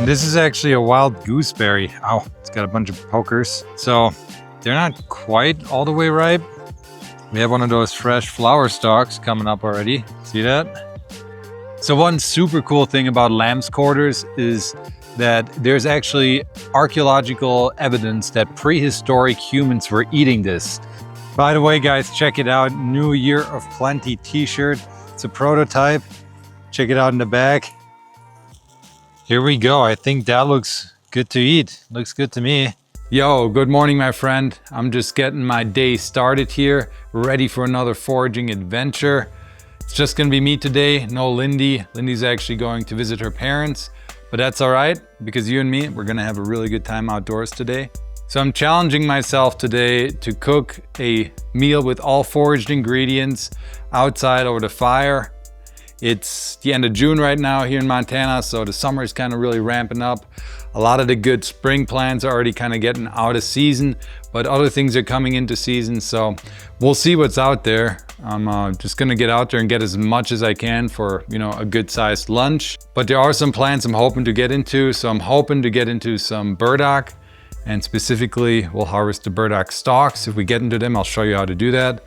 And this is actually a wild gooseberry. Ow, it's got a bunch of pokers. So they're not quite all the way ripe. We have one of those fresh flower stalks coming up already. See that? So one super cool thing about lamb's quarters is that there's actually archaeological evidence that prehistoric humans were eating this. By the way, guys, check it out. New Year of Plenty t-shirt. It's a prototype. Check it out in the back. Here we go. I think that looks good to eat. Looks good to me. Yo, good morning, my friend. I'm just getting my day started here, ready for another foraging adventure. It's just gonna be me today, no Lindy. Lindy's actually going to visit her parents, but that's all right because you and me, we're gonna have a really good time outdoors today. So I'm challenging myself today to cook a meal with all foraged ingredients outside over the fire. It's the end of June right now here in Montana, so the summer is kind of really ramping up. A lot of the good spring plants are already kind of getting out of season, but other things are coming into season, so we'll see what's out there. I'm just gonna get out there and get as much as I can for, you know, a good sized lunch. But there are some plants I'm hoping to get into, so I'm hoping to get into some burdock, and specifically we'll harvest the burdock stalks. If we get into them, I'll show you how to do that.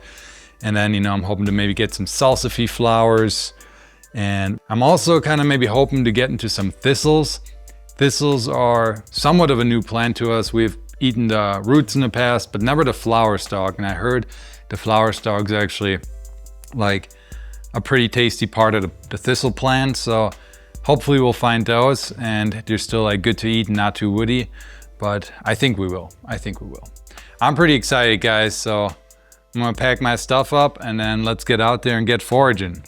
And then, you know, I'm hoping to maybe get some salsify flowers. And I'm also kind of maybe hoping to get into some thistles. Thistles are somewhat of a new plant to us. We've eaten the roots in the past, but never the flower stalk. And I heard the flower stalk is actually like a pretty tasty part of the thistle plant. So hopefully we'll find those and they're still like good to eat and not too woody, but I think we will. I think we will. I'm pretty excited, guys. So I'm gonna pack my stuff up and then let's get out there and get foraging.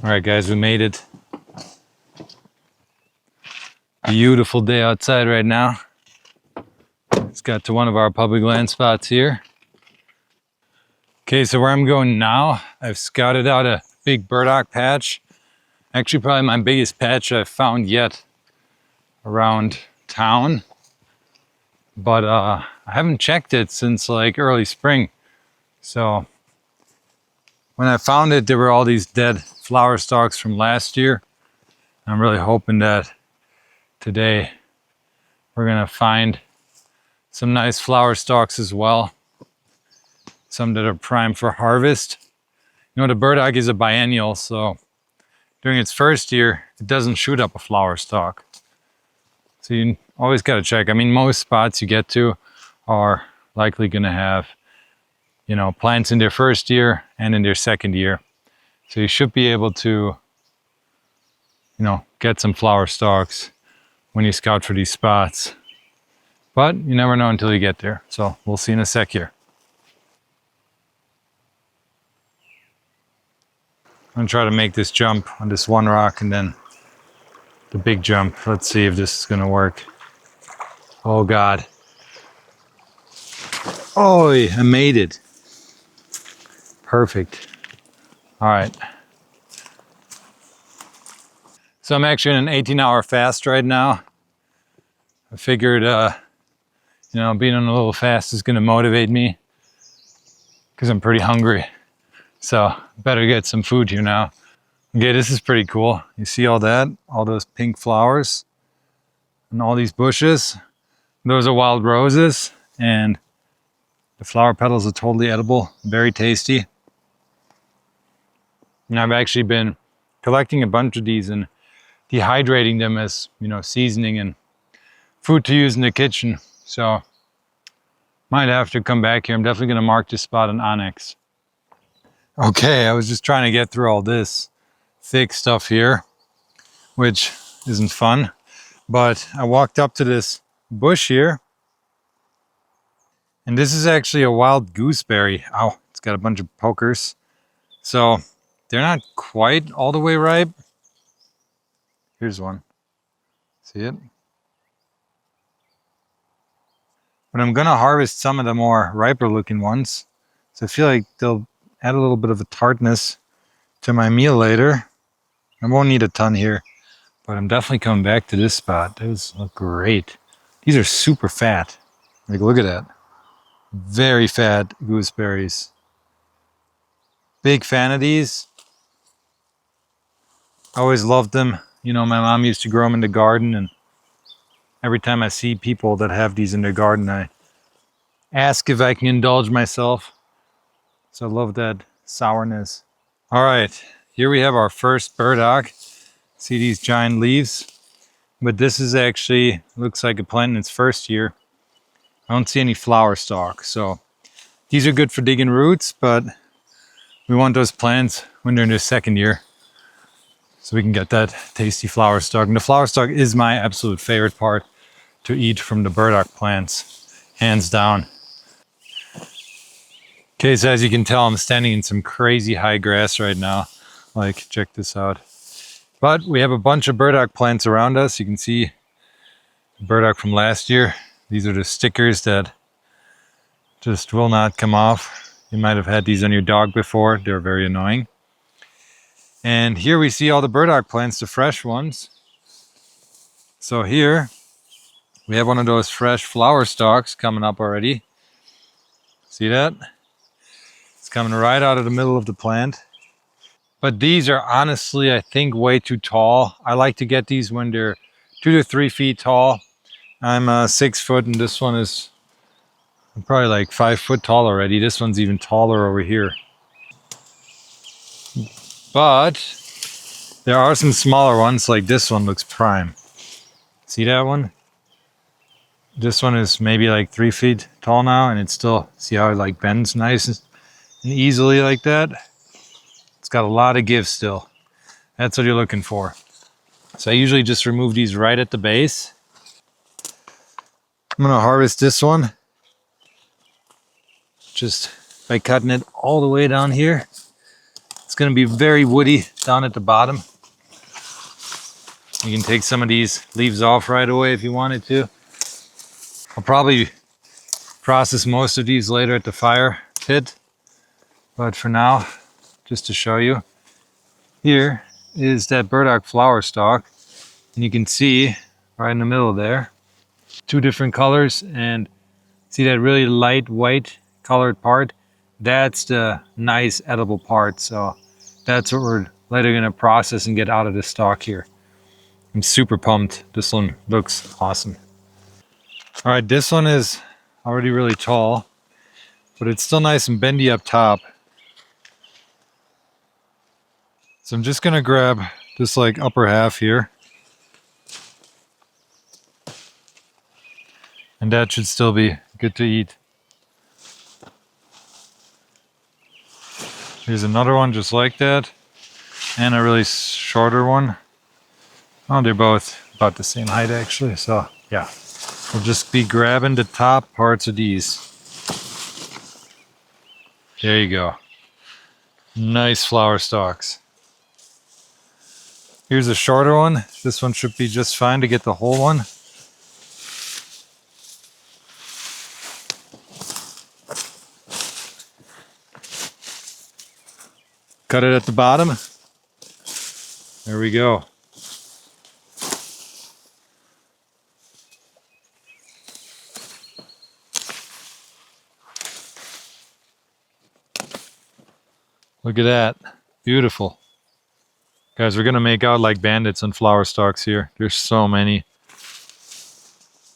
All right, guys, we made it. Beautiful day outside right now. Let's get to one of our public land spots here. Okay, so where I'm going now, I've scouted out a big burdock patch. Actually, probably my biggest patch I've found yet around town. But I haven't checked it since like early spring. So when I found it, there were all these dead flower stalks from last year. I'm really hoping that today we're gonna find some nice flower stalks as well. Some that are primed for harvest. You know, the burdock is a biennial, so during its first year, it doesn't shoot up a flower stalk. So you always gotta check. I mean, most spots you get to are likely gonna have, you know, plants in their first year and in their second year. So you should be able to, you know, get some flower stalks when you scout for these spots. But you never know until you get there. So we'll see in a sec here. I'm gonna try to make this jump on this one rock and then the big jump. Let's see if this is gonna work. Oh God. Oh, I made it. Perfect. All right. So I'm actually in an 18-hour fast right now. I figured, you know, being on a little fast is gonna motivate me because I'm pretty hungry. So better get some food here now. Okay, this is pretty cool. You see all that? All those pink flowers and all these bushes. Those are wild roses and the flower petals are totally edible, very tasty. And I've actually been collecting a bunch of these and dehydrating them as, you know, seasoning and food to use in the kitchen. So might have to come back here. I'm definitely gonna mark this spot on Onyx. Okay, I was just trying to get through all this thick stuff here, which isn't fun. But I walked up to this bush here, and this is actually a wild gooseberry. Ow, it's got a bunch of pokers. So they're not quite all the way ripe. Here's one. See it? But I'm gonna harvest some of the more riper looking ones. So I feel like they'll add a little bit of a tartness to my meal later. I won't need a ton here, but I'm definitely coming back to this spot. Those look great. These are super fat. Like, look at that. Very fat gooseberries. Big fan of these. Always loved them. You know, my mom used to grow them in the garden, and every time I see people that have these in their garden, I ask if I can indulge myself. So I love that sourness. All right, here we have our first burdock. See these giant leaves? But this is actually, looks like a plant in its first year. I don't see any flower stalks. So these are good for digging roots, but we want those plants when they're in their second year, so we can get that tasty flower stalk. And the flower stalk is my absolute favorite part to eat from the burdock plants, hands down. Okay, so as you can tell, I'm standing in some crazy high grass right now. Like, check this out. But we have a bunch of burdock plants around us. You can see the burdock from last year. These are the stickers that just will not come off. You might have had these on your dog before. They're very annoying. And here we see all the burdock plants, the fresh ones. So here we have one of those fresh flower stalks coming up already. See that? It's coming right out of the middle of the plant. But these are honestly, I think, way too tall. I like to get these when they're 2 to 3 feet tall. I'm 6 foot, and this one is probably like 5 foot tall already. This one's even taller over here. But there are some smaller ones, like this one looks prime. See that one? This one is maybe like 3 feet tall now, and it's still, see how it like bends nice and easily like that? It's got a lot of give still. That's what you're looking for. So I usually just remove these right at the base. I'm gonna harvest this one just by cutting it all the way down here. It's gonna be very woody down at the bottom. You can take some of these leaves off right away if you wanted to. I'll probably process most of these later at the fire pit, but for now, just to show you, here is that burdock flower stalk, and you can see right in the middle there, 2 different colors, and see that really light white colored part? That's the nice edible part. So that's what we're later gonna process and get out of the stalk here. I'm super pumped. This one looks awesome. All right, this one is already really tall, but it's still nice and bendy up top. So I'm just gonna grab this like upper half here. And that should still be good to eat. Here's another one just like that. And a really shorter one. Oh, they're both about the same height actually. So yeah, we'll just be grabbing the top parts of these. There you go. Nice flower stalks. Here's a shorter one. This one should be just fine to get the whole one. Cut it at the bottom. There we go. Look at that. Beautiful. Guys, we're gonna make out like bandits on flower stalks here. There's so many.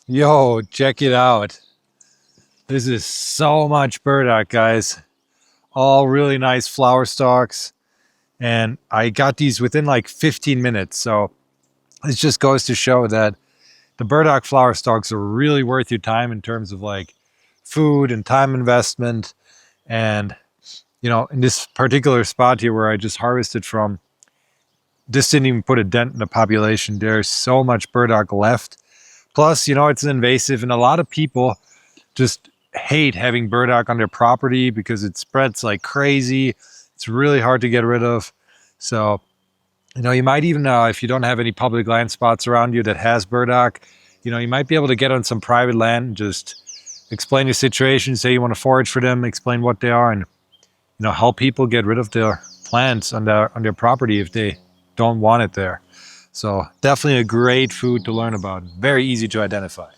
Yo, check it out. This is so much burdock, guys. All really nice flower stalks. And I got these within like 15 minutes. So it just goes to show that the burdock flower stalks are really worth your time in terms of like food and time investment. And, you know, in this particular spot here where I just harvested from, this didn't even put a dent in the population. There's so much burdock left. Plus, you know, it's invasive, and a lot of people just hate having burdock on their property because it spreads like crazy. It's really hard to get rid of. So, you know, you might even, if you don't have any public land spots around you that has burdock, you know, you might be able to get on some private land and just explain your situation, say you want to forage for them, explain what they are, and, you know, help people get rid of their plants on their property if they don't want it there. So definitely a great food to learn about. Very easy to identify.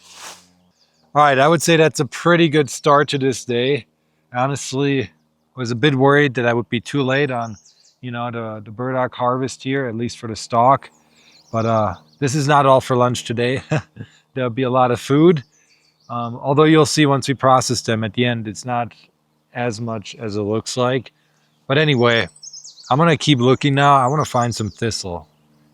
All right, I would say that's a pretty good start to this day. Honestly, was a bit worried that I would be too late on, the burdock harvest here, at least for the stalk. But this is not all for lunch today. There'll be a lot of food. Although you'll see once we process them at the end, it's not as much as it looks like. But anyway, I'm gonna keep looking now. I want to find some thistle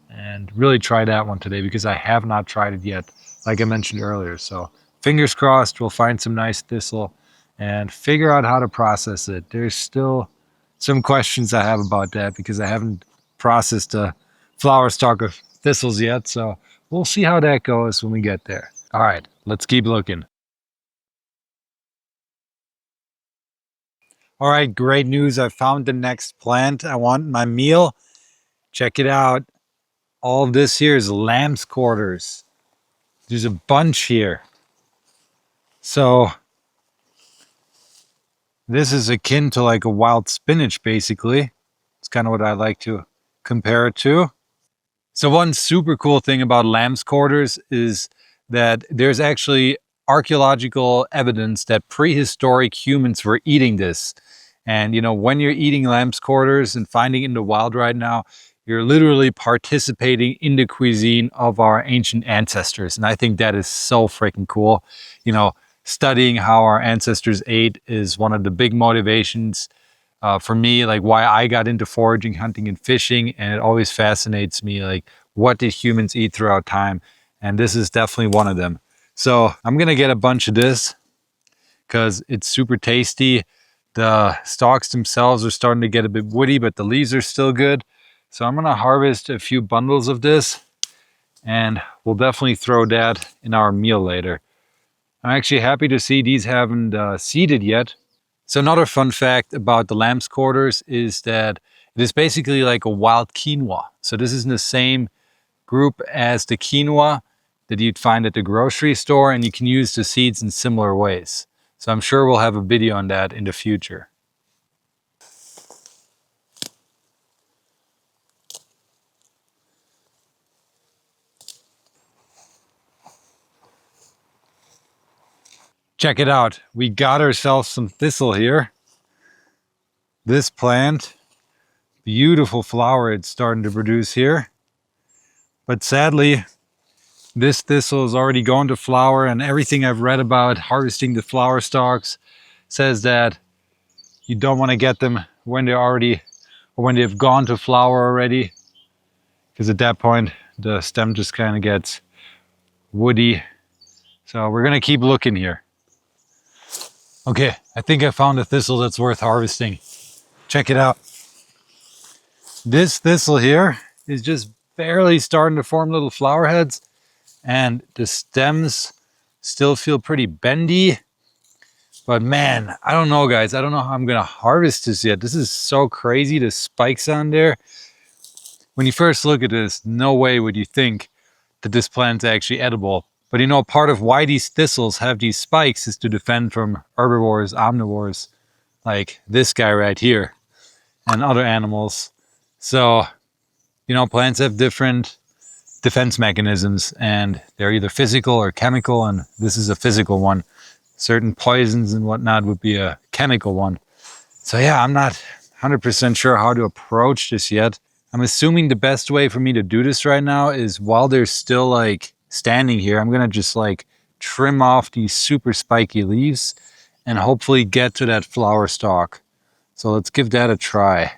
and really try that one today because I have not tried it yet, like I mentioned earlier. So fingers crossed we'll find some nice thistle and figure out how to process it. There's still some questions I have about that because I haven't processed a flower stalk of thistles yet. So we'll see how that goes when we get there. All right, let's keep looking. All right, great news. I found the next plant I want in my meal. Check it out. All of this here is lamb's quarters. There's a bunch here. So this is akin to like a wild spinach, basically. It's kind of what I like to compare it to. So one super cool thing about lamb's quarters is that there's actually archaeological evidence that prehistoric humans were eating this. And when you're eating lamb's quarters and finding it in the wild right now, you're literally participating in the cuisine of our ancient ancestors. And I think that is so freaking cool. Studying how our ancestors ate is one of the big motivations for me, like why I got into foraging, hunting, and fishing. And it always fascinates me, like what did humans eat throughout time? And this is definitely one of them. So I'm gonna get a bunch of this because it's super tasty. The stalks themselves are starting to get a bit woody, but the leaves are still good. So I'm gonna harvest a few bundles of this and we'll definitely throw that in our meal later. I'm actually happy to see these haven't seeded yet. So another fun fact about the lamb's quarters is that it is basically like a wild quinoa. So this is in the same group as the quinoa that you'd find at the grocery store, and you can use the seeds in similar ways. So I'm sure we'll have a video on that in the future. Check it out. We got ourselves some thistle here. This plant, beautiful flower it's starting to produce here. But sadly, this thistle is already going to flower, and everything I've read about harvesting the flower stalks says that you don't want to get them when they're already, or when they've gone to flower already, because at that point the stem just kind of gets woody. So we're gonna keep looking here. Okay, I think I found a thistle that's worth harvesting. Check it out. This thistle here is just barely starting to form little flower heads, and the stems still feel pretty bendy. But man, I don't know, guys. I don't know how I'm gonna harvest this yet. This is so crazy, the spikes on there. When you first look at this, no way would you think that this plant's actually edible. But part of why these thistles have these spikes is to defend from herbivores, omnivores, like this guy right here, and other animals. So, plants have different defense mechanisms, and they're either physical or chemical, and this is a physical one. Certain poisons and whatnot would be a chemical one. So yeah, I'm not 100% sure how to approach this yet. I'm assuming the best way for me to do this right now is while they're still like standing here, I'm gonna just like trim off these super spiky leaves and hopefully get to that flower stalk. So let's give that a try.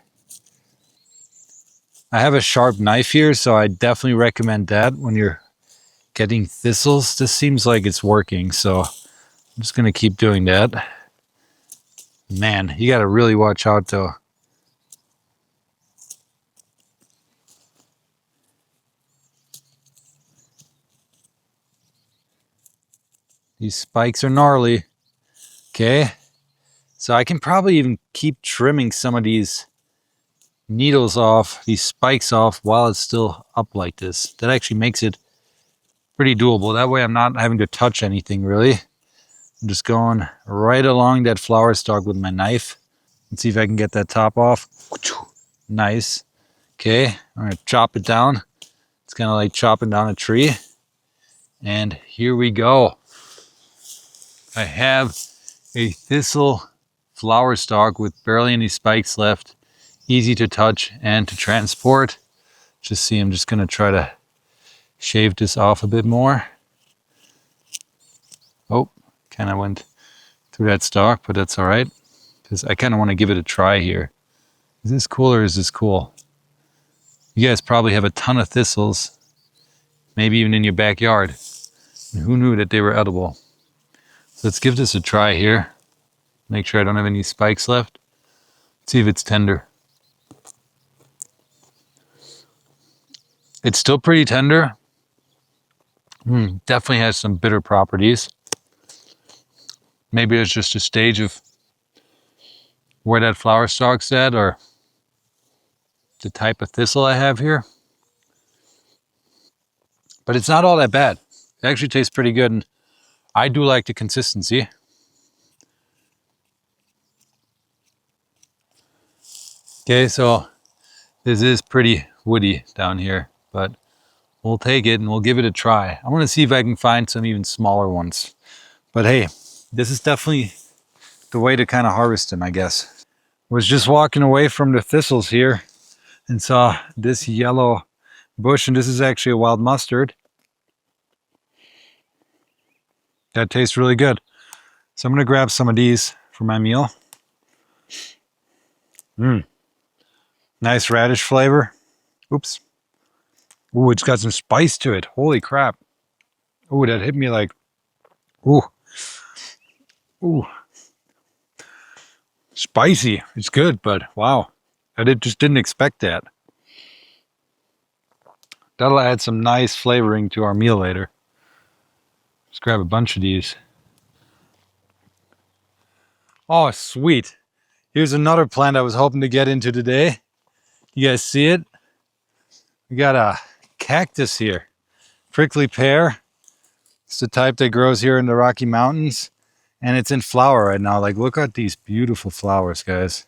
I have a sharp knife here, so I definitely recommend that when you're getting thistles. This seems like it's working, so I'm just gonna keep doing that. Man, you gotta really watch out though. These spikes are gnarly. Okay, so I can probably even keep trimming some of these needles off, these spikes off, while it's still up like this. That actually makes it pretty doable. That way I'm not having to touch anything really. I'm just going right along that flower stalk with my knife. Let's see if I can get that top off. Nice. Okay, I'm gonna chop it down. It's kind of like chopping down a tree. And here we go. I have a thistle flower stalk with barely any spikes left. Easy to touch and to transport. Just see, I'm just gonna try to shave this off a bit more. Oh, kind of went through that stalk, but that's all right. Because I kind of want to give it a try here. Is this cool or is this cool? You guys probably have a ton of thistles, maybe even in your backyard. And who knew that they were edible? So let's give this a try here. Make sure I don't have any spikes left. Let's see if it's tender. It's still pretty tender. Definitely has some bitter properties. Maybe it's just a stage of where that flower stalk's at, or the type of thistle I have here. But it's not all that bad. It actually tastes pretty good, and I do like the consistency. Okay, so this is pretty woody down here, but we'll take it and we'll give it a try. I want to see if I can find some even smaller ones. But hey, this is definitely the way to kind of harvest them, I guess. Was just walking away from the thistles here and saw this yellow bush, and this is actually a wild mustard. That tastes really good. So I'm gonna grab some of these for my meal. Nice radish flavor. Oops. Ooh, it's got some spice to it. Holy crap. Ooh, that hit me like, ooh. Ooh. Spicy. It's good, but wow. Just didn't expect that. That'll add some nice flavoring to our meal later. Let's grab a bunch of these. Oh, sweet. Here's another plant I was hoping to get into today. You guys see it? We got a cactus here. Prickly pear. It's the type that grows here in the Rocky Mountains. And it's in flower right now. Like, look at these beautiful flowers, guys.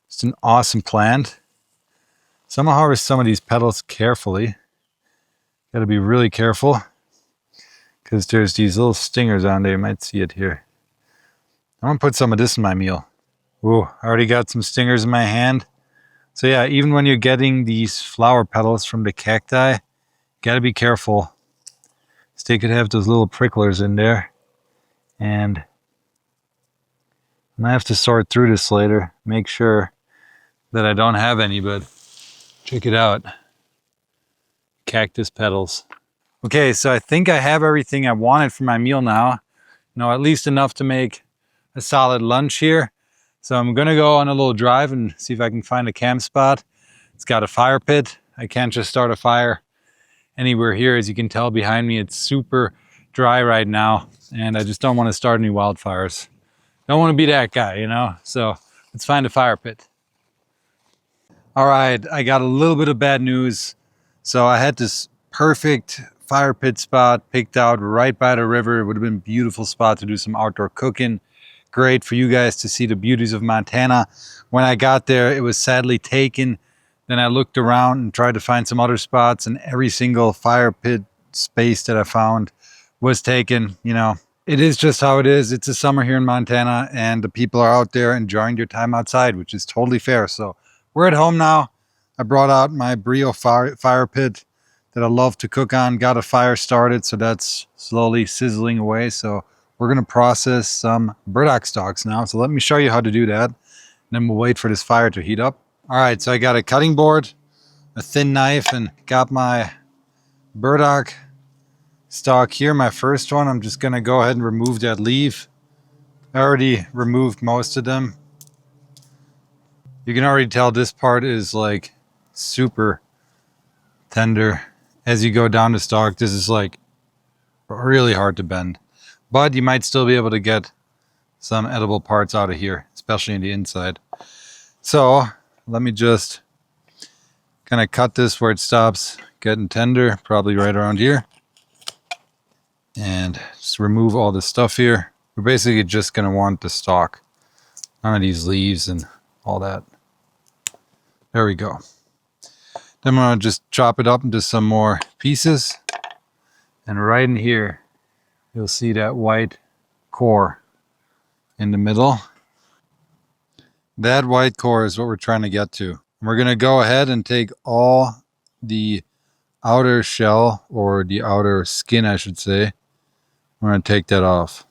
It's an awesome plant. So I'm gonna harvest some of these petals carefully. Gotta be really careful, because there's these little stingers on there. You might see it here. I'm gonna put some of this in my meal. Ooh, I already got some stingers in my hand. So yeah, even when you're getting these flower petals from the cacti, gotta be careful. They could have those little pricklers in there. And I'm gonna have to sort through this later, make sure that I don't have any, but check it out. Cactus petals. Okay, so I think I have everything I wanted for my meal now. At least enough to make a solid lunch here. So I'm gonna go on a little drive and see if I can find a camp spot. It's got a fire pit. I can't just start a fire anywhere here. As you can tell behind me, it's super dry right now, and I just don't want to start any wildfires. Don't want to be that guy, you know? So let's find a fire pit. All right, I got a little bit of bad news. So I had this perfect fire pit spot picked out right by the river. It would have been a beautiful spot to do some outdoor cooking. Great for you guys to see the beauties of Montana. When I got there, it was sadly taken. Then I looked around and tried to find some other spots, and every single fire pit space that I found was taken. It is just how it is. It's a summer here in Montana, and the people are out there enjoying their time outside, which is totally fair. So we're at home now. I brought out my Brio fire pit that I love to cook on. Got a fire started, so that's slowly sizzling away. So we're going to process some burdock stalks now. So let me show you how to do that. And then we'll wait for this fire to heat up. All right, so I got a cutting board, a thin knife, and got my burdock stalk here, my first one. I'm just going to go ahead and remove that leaf. I already removed most of them. You can already tell this part is like super tender. As you go down the stalk, this is like really hard to bend. But you might still be able to get some edible parts out of here, especially in the inside. So let me just kind of cut this where it stops getting tender, probably right around here. And just remove all this stuff here. We're basically just going to want the stalk. None of these leaves and all that. There we go. Then I'm going to just chop it up into some more pieces. And right in here, you'll see that white core in the middle. That white core is what we're trying to get to. We're going to go ahead and take all the outer shell, or the outer skin, I should say. We're going to take that off.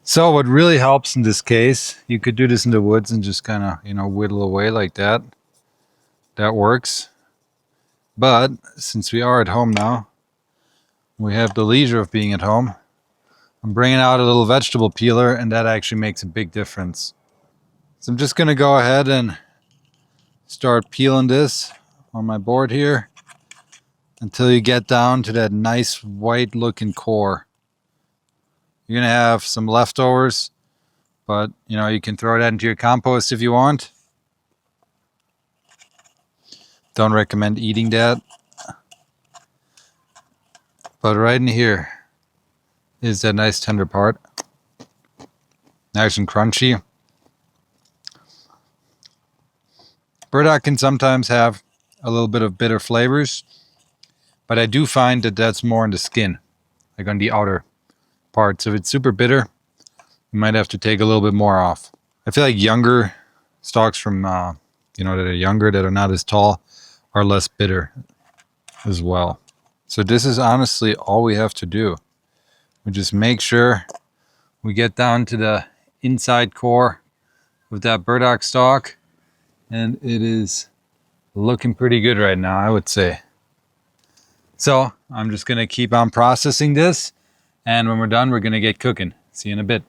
So what really helps in this case, you could do this in the woods and just kind of, whittle away like that. That works. But since we are at home now, we have the leisure of being at home, I'm bringing out a little vegetable peeler, and that actually makes a big difference. So I'm just going to go ahead and start peeling this on my board here until you get down to that nice white looking core. You're going to have some leftovers, but you can throw that into your compost if you want. Don't recommend eating that. But right in here is that nice tender part. Nice and crunchy. Burdock can sometimes have a little bit of bitter flavors, but I do find that that's more in the skin, like on the outer parts. If it's super bitter, you might have to take a little bit more off. I feel like younger stalks from, that are younger, that are not as tall, are less bitter as well. So this is honestly all we have to do. We just make sure we get down to the inside core of that burdock stalk, and it is looking pretty good right now, I would say. So I'm just going to keep on processing this, and when we're done, we're going to get cooking. See you in a bit.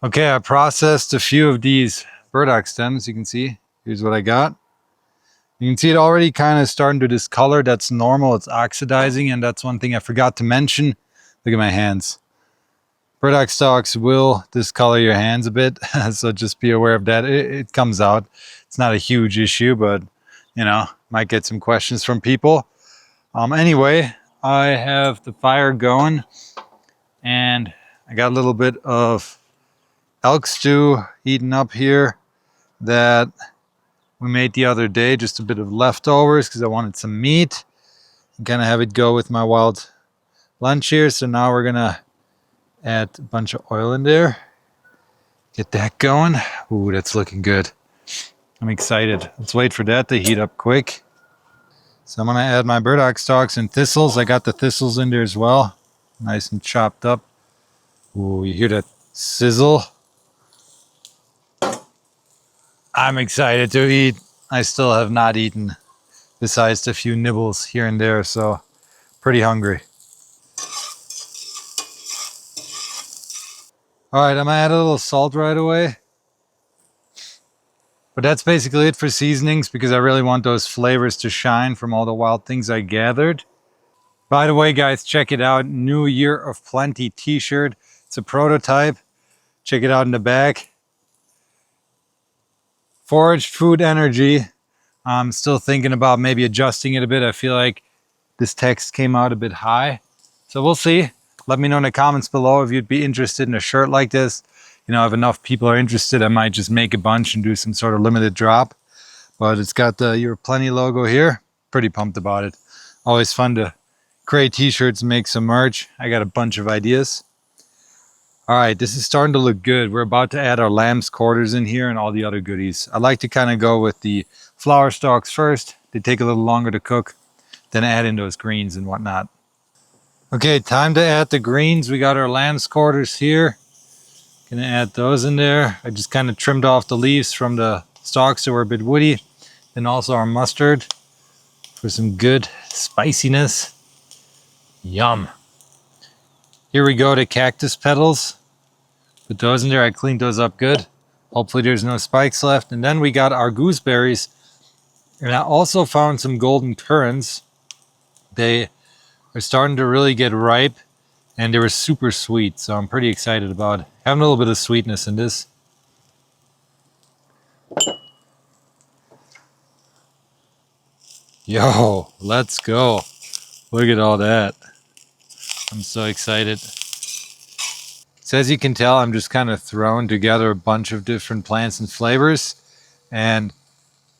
Okay, I processed a few of these burdock stems. You can see, here's what I got. You can see it already kind of starting to discolor. That's normal. It's oxidizing, and that's one thing I forgot to mention. Look at my hands. Burdock stalks will discolor your hands a bit, so just be aware of that. It comes out. It's not a huge issue, but might get some questions from people. Anyway, I have the fire going, and I got a little bit of elk stew heating up here that we made the other day, just a bit of leftovers because I wanted some meat. I'm gonna have it go with my wild lunch here. So now we're gonna add a bunch of oil in there. Get that going. Ooh, that's looking good. I'm excited. Let's wait for that to heat up quick. So I'm gonna add my burdock stalks and thistles. I got the thistles in there as well. Nice and chopped up. Ooh, you hear that sizzle? I'm excited to eat. I still have not eaten besides a few nibbles here and there, so pretty hungry. All right, I'm gonna add a little salt right away. But that's basically it for seasonings, because I really want those flavors to shine from all the wild things I gathered. By the way, guys, check it out. New Year of Plenty t-shirt. It's a prototype. Check it out in the back. Foraged food energy. I'm still thinking about maybe adjusting it a bit. I feel like this text came out a bit high. So we'll see. Let me know in the comments below if you'd be interested in a shirt like this. If enough people are interested, I might just make a bunch and do some sort of limited drop. But it's got the Your Plenty logo here. Pretty pumped about it. Always fun to create t-shirts and make some merch. I got a bunch of ideas. All right, this is starting to look good. We're about to add our lamb's quarters in here and all the other goodies. I like to kind of go with the flower stalks first. They take a little longer to cook, then add in those greens and whatnot. Okay, time to add the greens. We got our lamb's quarters here. Gonna add those in there. I just kind of trimmed off the leaves from the stalks that were a bit woody. Then also our mustard for some good spiciness. Yum. Here we go to cactus petals. Put those in there. I cleaned those up good. Hopefully there's no spikes left. And then we got our gooseberries. And I also found some golden currants. They are starting to really get ripe, and they were super sweet. So I'm pretty excited about having a little bit of sweetness in this. Yo, let's go. Look at all that. I'm so excited. So as you can tell, I'm just kind of throwing together a bunch of different plants and flavors. And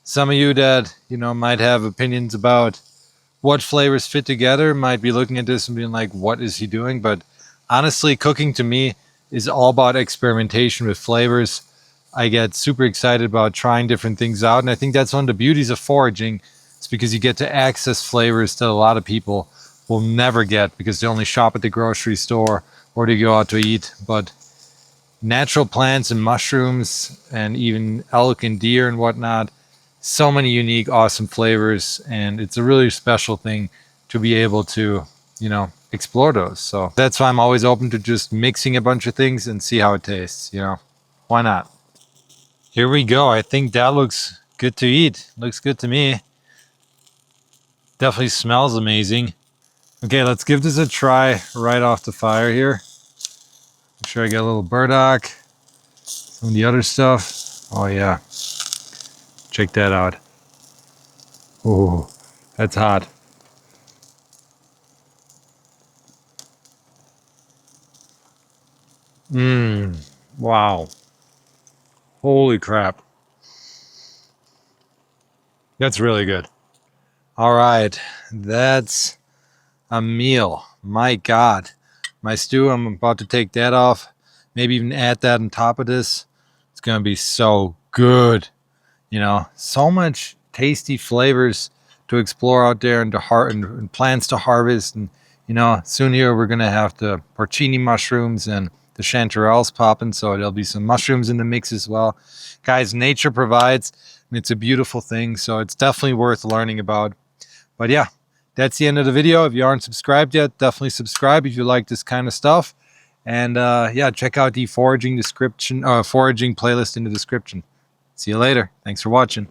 some of you that, might have opinions about what flavors fit together might be looking at this and being like, what is he doing? But Honestly, cooking to me is all about experimentation with flavors. I get super excited about trying different things out. And I think that's one of the beauties of foraging. It's because you get to access flavors that a lot of people will never get because they only shop at the grocery store or they go out to eat. But natural plants and mushrooms and even elk and deer and whatnot, so many unique, awesome flavors. And it's a really special thing to be able to, explore those. So that's why I'm always open to just mixing a bunch of things and see how it tastes, Why not? Here we go. I think that looks good to eat. Looks good to me. Definitely smells amazing. Okay, let's give this a try right off the fire here. Make sure I get a little burdock. Some of the other stuff. Oh yeah. Check that out. Oh, that's hot. Wow. Holy crap. That's really good. All right, that's a meal. My God. My stew, I'm about to take that off. Maybe even add that on top of this. It's going to be so good. So much tasty flavors to explore out there and and plants to harvest. And, soon here we're going to have the porcini mushrooms and the chanterelles popping. So there'll be some mushrooms in the mix as well. Guys, nature provides, and it's a beautiful thing. So it's definitely worth learning about. But yeah, that's the end of the video. If you aren't subscribed yet, definitely subscribe if you like this kind of stuff. And yeah, check out the foraging playlist in the description. See you later. Thanks for watching.